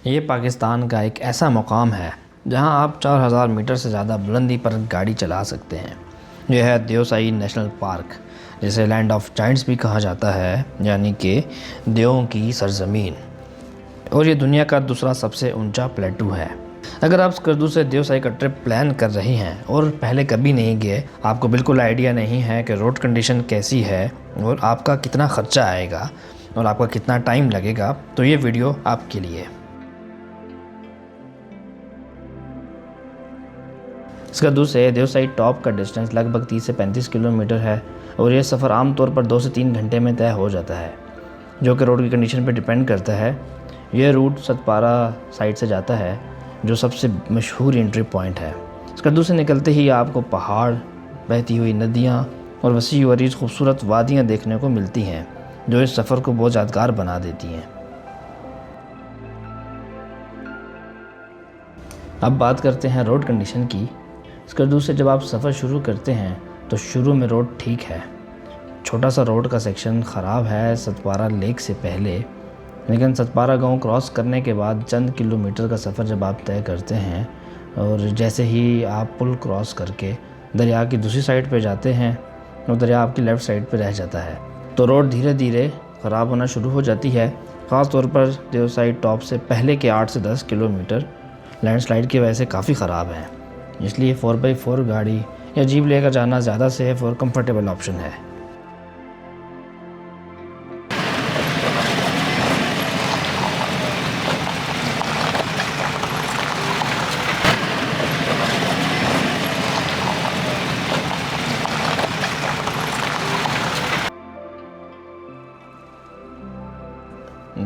ये पाकिस्तान का एक ऐसा मुकाम है जहां आप 4000 मीटर से ज़्यादा बुलंदी पर गाड़ी चला सकते हैं। यह है देवसाई नेशनल पार्क, जिसे लैंड ऑफ जायंट्स भी कहा जाता है, यानी कि देवों की सरजमीन। और ये दुनिया का दूसरा सबसे ऊंचा प्लेटू है। अगर आप स्कर्दू से देवसाई का ट्रिप प्लान कर रहे हैं और पहले कभी नहीं गए, आपको बिल्कुल आइडिया नहीं है कि रोड कंडीशन कैसी है और आपका कितना खर्चा आएगा और आपका कितना टाइम लगेगा, तो ये वीडियो आपके लिए। स्कर्दू से देवसाई टॉप का डिस्टेंस लगभग 30 से 35 किलोमीटर है और यह सफ़र आमतौर पर 2 से 3 घंटे में तय हो जाता है, जो कि रोड की कंडीशन पर डिपेंड करता है। यह रूट सतपारा साइड से जाता है, जो सबसे मशहूर एंट्री पॉइंट है। स्कर्दू से निकलते ही आपको पहाड़, बहती हुई नदियाँ और वसी व अरीज खूबसूरत वादियाँ देखने को मिलती हैं, जो इस सफ़र को बहुत यादगार बना देती हैं। अब बात करते हैं रोड कंडीशन की। स्कर्दू से जब आप सफ़र शुरू करते हैं तो शुरू में रोड ठीक है। छोटा सा रोड का सेक्शन ख़राब है सतपारा लेक से पहले, लेकिन सतपारा गांव क्रॉस करने के बाद चंद किलोमीटर का सफ़र जब आप तय करते हैं और जैसे ही आप पुल क्रॉस करके दरिया की दूसरी साइड पे जाते हैं और दरिया आपकी लेफ़्ट साइड पे रह जाता है, तो रोड धीरे धीरे ख़राब होना शुरू हो जाती है। ख़ास तौर पर देवसाई टॉप से पहले के 8 से 10 किलोमीटर लैंडस्लाइड की वजह से काफ़ी ख़राब है, इसलिए 4x4 गाड़ी या जीप लेकर जाना ज़्यादा सेफ और कंफर्टेबल ऑप्शन है।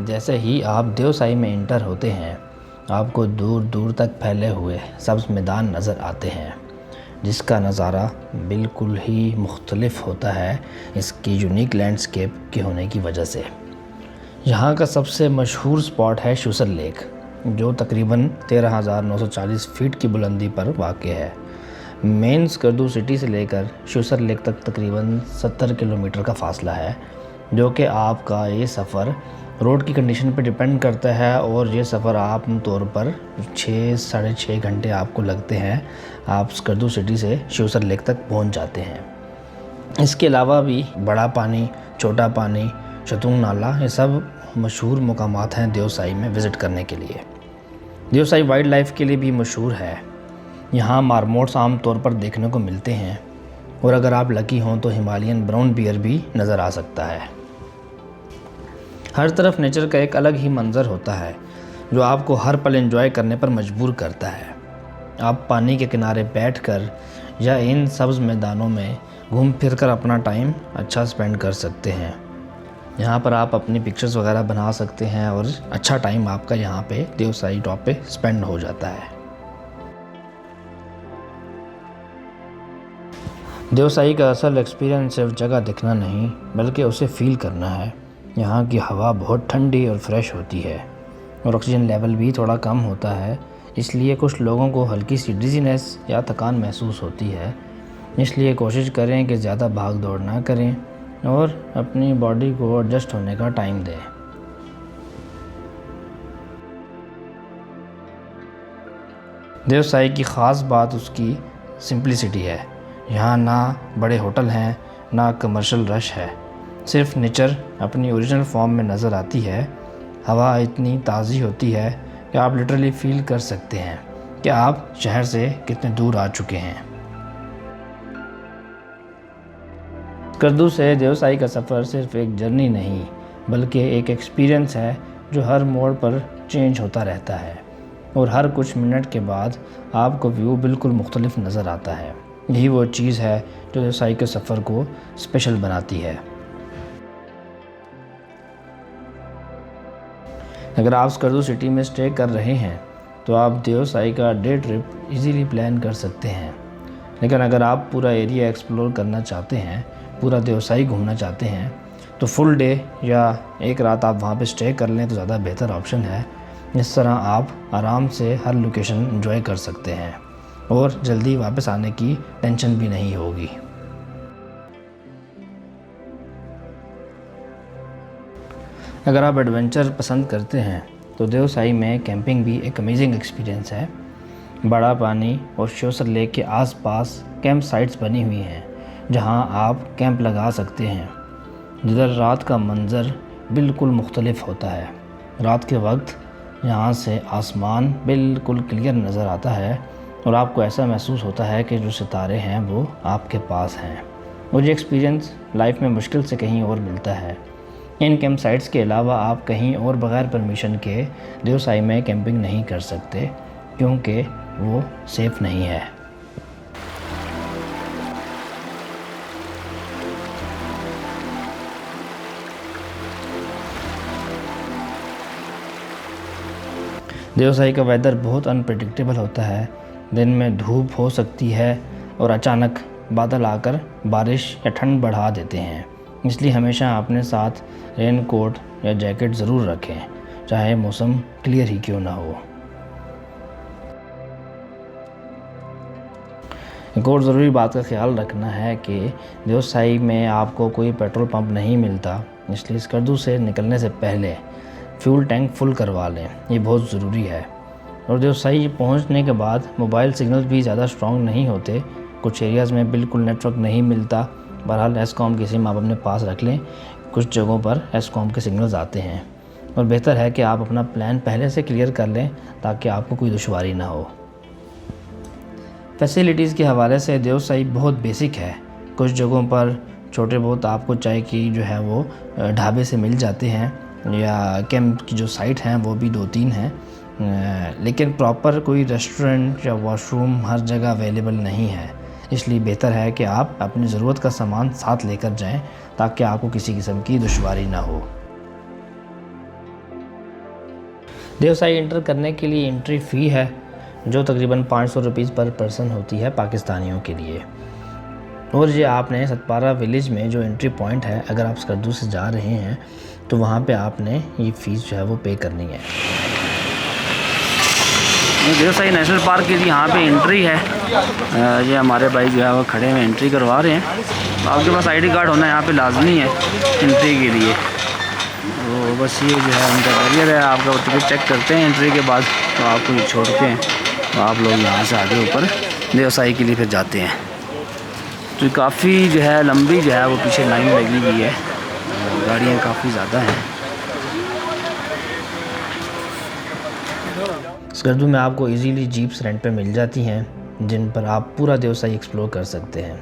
जैसे ही आप देवसाई में इंटर होते हैं, आपको दूर दूर तक फैले हुए सब्ज़ मैदान नज़र आते हैं, जिसका नज़ारा बिल्कुल ही मुख्तलिफ होता है इसकी यूनिक लैंडस्केप के होने की वजह से। यहाँ का सबसे मशहूर स्पॉट है शूसर लेक, जो तकरीबन 13,940 फीट की बुलंदी पर वाक़ है। मेन स्कर्दू सिटी से लेकर शूसर लेक तक तकरीबन 70 किलोमीटर का फासला है, जो कि आपका ये सफ़र रोड की कंडीशन पर डिपेंड करता है और ये सफ़र आम तौर पर 6 साढ़े 6 घंटे आपको लगते हैं। आप स्कर्दू सिटी से शूसर लेक तक पहुंच जाते हैं। इसके अलावा भी बड़ा पानी, छोटा पानी, शतूंग नाला, ये सब मशहूर मकामात हैं देवसाई में विज़िट करने के लिए। देवसाई वाइल्ड लाइफ के लिए भी मशहूर है। यहाँ मारमोट्स आम तौर पर देखने को मिलते हैं और अगर आप लकी हों तो हिमालयन ब्राउन बियर भी नज़र आ सकता है। हर तरफ नेचर का एक अलग ही मंज़र होता है, जो आपको हर पल एंजॉय करने पर मजबूर करता है। आप पानी के किनारे बैठकर या इन सब्ज़ मैदानों में घूम फिर कर अपना टाइम अच्छा स्पेंड कर सकते हैं। यहाँ पर आप अपनी पिक्चर्स वगैरह बना सकते हैं और अच्छा टाइम आपका यहाँ पे देवसाई टॉप पे स्पेंड हो जाता है। देवसाई का असल एक्सपीरियंस सिर्फ जगह दिखना नहीं, बल्कि उसे फील करना है। यहाँ की हवा बहुत ठंडी और फ्रेश होती है और ऑक्सीजन लेवल भी थोड़ा कम होता है, इसलिए कुछ लोगों को हल्की सी डिजीनेस या थकान महसूस होती है। इसलिए कोशिश करें कि ज़्यादा भाग दौड़ ना करें और अपनी बॉडी को एडजस्ट होने का टाइम दें। देवसाई की ख़ास बात उसकी सिंप्लिसिटी है। यहाँ ना बड़े होटल हैं, ना कमर्शियल रश है, सिर्फ नेचर अपनी ओरिजिनल फॉर्म में नज़र आती है। हवा इतनी ताज़ी होती है कि आप लिटरली फील कर सकते हैं कि आप शहर से कितने दूर आ चुके हैं। स्कर्दू से देवसाई का सफ़र सिर्फ एक जर्नी नहीं, बल्कि एक एक्सपीरियंस है जो हर मोड़ पर चेंज होता रहता है और हर कुछ मिनट के बाद आपको व्यू बिल्कुल मुख्तलिफ नज़र आता है। यही वो चीज़ है जो देवसाई के सफ़र को स्पेशल बनाती है। अगर आप स्कर्दू सिटी में स्टे कर रहे हैं तो आप देवसाई का डे ट्रिप इजीली प्लान कर सकते हैं, लेकिन अगर आप पूरा एरिया एक्सप्लोर करना चाहते हैं, पूरा देवसाई घूमना चाहते हैं, तो फुल डे या एक रात आप वहाँ पे स्टे कर लें तो ज़्यादा बेहतर ऑप्शन है। इस तरह आप आराम से हर लोकेशन एंजॉय कर सकते हैं और जल्दी वापस आने की टेंशन भी नहीं होगी। अगर आप एडवेंचर पसंद करते हैं तो देवसाई में कैंपिंग भी एक अमेजिंग एक्सपीरियंस है। बड़ा पानी और श्योसर लेक के आसपास कैंप साइट्स बनी हुई हैं जहां आप कैंप लगा सकते हैं, जिधर रात का मंज़र बिल्कुल मुख्तलिफ होता है। रात के वक्त यहाँ से आसमान बिल्कुल क्लियर नज़र आता है और आपको ऐसा महसूस होता है कि जो सितारे हैं वो आपके पास हैं। मुझे एक्सपीरियंस लाइफ में मुश्किल से कहीं और मिलता है। इन कैंप साइट्स के अलावा आप कहीं और बग़ैर परमिशन के देवसाई में कैंपिंग नहीं कर सकते क्योंकि वो सेफ़ नहीं है। देवसाई का वेदर बहुत अनप्रेडिक्टेबल होता है। दिन में धूप हो सकती है और अचानक बादल आकर बारिश या ठंड बढ़ा देते हैं, इसलिए हमेशा अपने साथ रेन कोट या जैकेट ज़रूर रखें, चाहे मौसम क्लियर ही क्यों ना हो। एक और ज़रूरी बात का ख्याल रखना है कि देवसाई में आपको कोई पेट्रोल पंप नहीं मिलता, इसलिए स्कर्दू से निकलने से पहले फ्यूल टैंक फुल करवा लें, ये बहुत ज़रूरी है। और देवसाई पहुंचने के बाद मोबाइल सिग्नल भी ज़्यादा स्ट्रॉन्ग नहीं होते, कुछ एरियाज़ में बिल्कुल नेटवर्क नहीं मिलता। बहरहाल एस्कॉम की सिम आप अपने पास रख लें, कुछ जगहों पर एस्कॉम के सिग्नल्स आते हैं और बेहतर है कि आप अपना प्लान पहले से क्लियर कर लें ताकि आपको कोई दुश्वारी ना हो। फैसिलिटीज़ के हवाले से देवसाई बहुत बेसिक है। कुछ जगहों पर छोटे बहुत आपको चाय की जो है वो ढाबे से मिल जाते हैं या कैंप की जो साइट हैं वो भी 2-3 हैं, लेकिन प्रॉपर कोई रेस्टोरेंट या वॉशरूम हर जगह अवेलेबल नहीं है। इसलिए बेहतर है कि आप अपनी ज़रूरत का सामान साथ लेकर जाएं ताकि आपको किसी किस्म की दुश्वारी ना हो। देवसाई एंटर करने के लिए एंट्री फ़ी है जो तकरीबन 500 रुपीज़ पर पर्सन होती है पाकिस्तानियों के लिए। और ये आपने सतपारा विलेज में जो एंट्री पॉइंट है, अगर आप स्कर्दू से जा रहे हैं तो वहाँ पे आपने ये फ़ीस जो है वो पे करनी है। देवसाई नेशनल पार्क की यहाँ पे एंट्री है। ये हमारे भाई जो है वो खड़े में एंट्री करवा रहे हैं। आपके पास आईडी कार्ड होना यहाँ पे लाजमी है एंट्री के लिए। तो बस ये जो है उनका बैरियर है, आपका टिकट चेक करते हैं एंट्री के बाद, तो आपको ये छोड़ते हैं तो आप लोग यहाँ से आगे ऊपर देवसाई के लिए फिर जाते हैं। तो काफ़ी जो है लंबी जो है वो पीछे लाइन लगी हुई है, गाड़ियाँ काफ़ी ज़्यादा हैं। स्कर्दू में आपको इजीली जीप्स रेंट पे मिल जाती हैं जिन पर आप पूरा देवसाई एक्सप्लोर कर सकते हैं।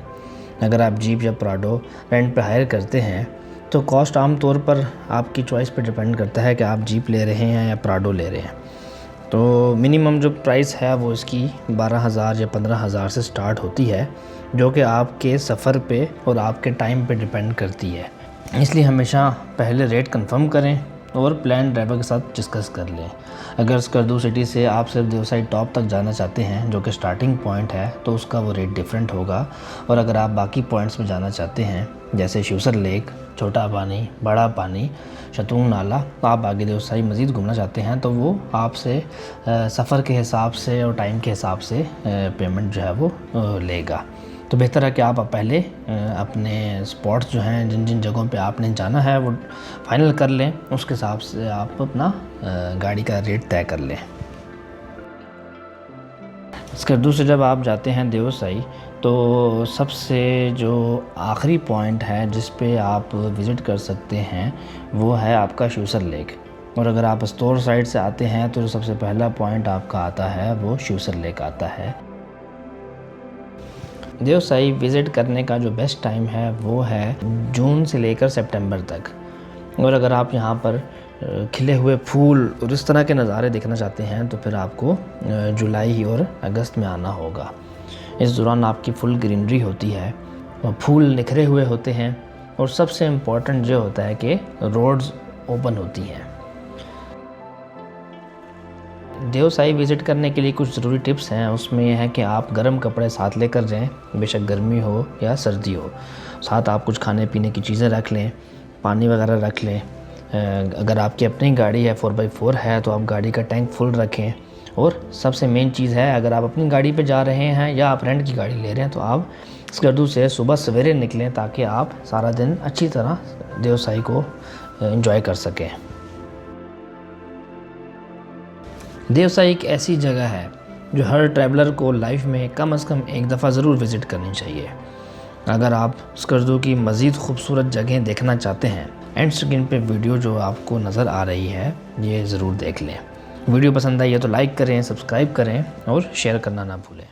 अगर आप जीप या प्राडो रेंट पे हायर करते हैं तो कॉस्ट आम तौर पर आपकी चॉइस पे डिपेंड करता है कि आप जीप ले रहे हैं या प्राडो ले रहे हैं। तो मिनिमम जो प्राइस है वो इसकी 12,000 या 15,000 से स्टार्ट होती है, जो कि आपके सफ़र पे और आपके टाइम पे डिपेंड करती है। इसलिए हमेशा पहले रेट कंफर्म करें और प्लान ड्राइवर के साथ डिस्कस कर लें। अगर स्कर्दू सिटी से आप सिर्फ देवसाई टॉप तक जाना चाहते हैं जो कि स्टार्टिंग पॉइंट है तो उसका वो रेट डिफरेंट होगा, और अगर आप बाकी पॉइंट्स में जाना चाहते हैं जैसे श्योसर लेक, छोटा पानी, बड़ा पानी, शतूंग नाला, तो आप आगे देवसाई मज़ीद घूमना चाहते हैं तो वो आपसे सफ़र के हिसाब से और टाइम के हिसाब से पेमेंट जो है वो लेगा। तो बेहतर है कि आप पहले अपने स्पॉट्स जो हैं, जिन जिन जगहों पे आपने जाना है वो फाइनल कर लें, उसके हिसाब से आप अपना गाड़ी का रेट तय कर लें। स्कर्दू से जब आप जाते हैं देवसाई तो सबसे जो आखिरी पॉइंट है जिस पे आप विज़िट कर सकते हैं वो है आपका श्योसर लेक। और अगर आप अस्तौर साइड से आते हैं तो सबसे पहला पॉइंट आपका आता है वो श्योसर लेक आता है। देवसाई विज़िट करने का जो बेस्ट टाइम है वो है जून से लेकर सितंबर तक। और अगर आप यहाँ पर खिले हुए फूल और इस तरह के नज़ारे देखना चाहते हैं तो फिर आपको जुलाई और अगस्त में आना होगा। इस दौरान आपकी फुल ग्रीनरी होती है और फूल निखरे हुए होते हैं, और सबसे इम्पॉर्टेंट जो होता है कि रोड्स ओपन होती हैं। देवसाई विज़िट करने के लिए कुछ ज़रूरी टिप्स हैं। उसमें यह है कि आप गर्म कपड़े साथ लेकर जाएं, बेशक गर्मी हो या सर्दी हो। साथ आप कुछ खाने पीने की चीज़ें रख लें, पानी वगैरह रख लें। अगर आपकी अपनी गाड़ी है 4x4 है तो आप गाड़ी का टैंक फुल रखें। और सबसे मेन चीज़ है, अगर आप अपनी गाड़ी पे जा रहे हैं या आप रेंट की गाड़ी ले रहे हैं तो आप स्कर्दू से सुबह सवेरे निकलें ताकि आप सारा दिन अच्छी तरह देवसाई को एंजॉय कर सकें। देवसाई एक ऐसी जगह है जो हर ट्रैवलर को लाइफ में कम से कम एक दफ़ा ज़रूर विज़िट करनी चाहिए। अगर आप स्कर्दू की मज़ीद खूबसूरत जगहें देखना चाहते हैं, एंड स्क्रीन पे वीडियो जो आपको नज़र आ रही है ये ज़रूर देख लें। वीडियो पसंद आई है तो लाइक करें, सब्सक्राइब करें और शेयर करना ना भूलें।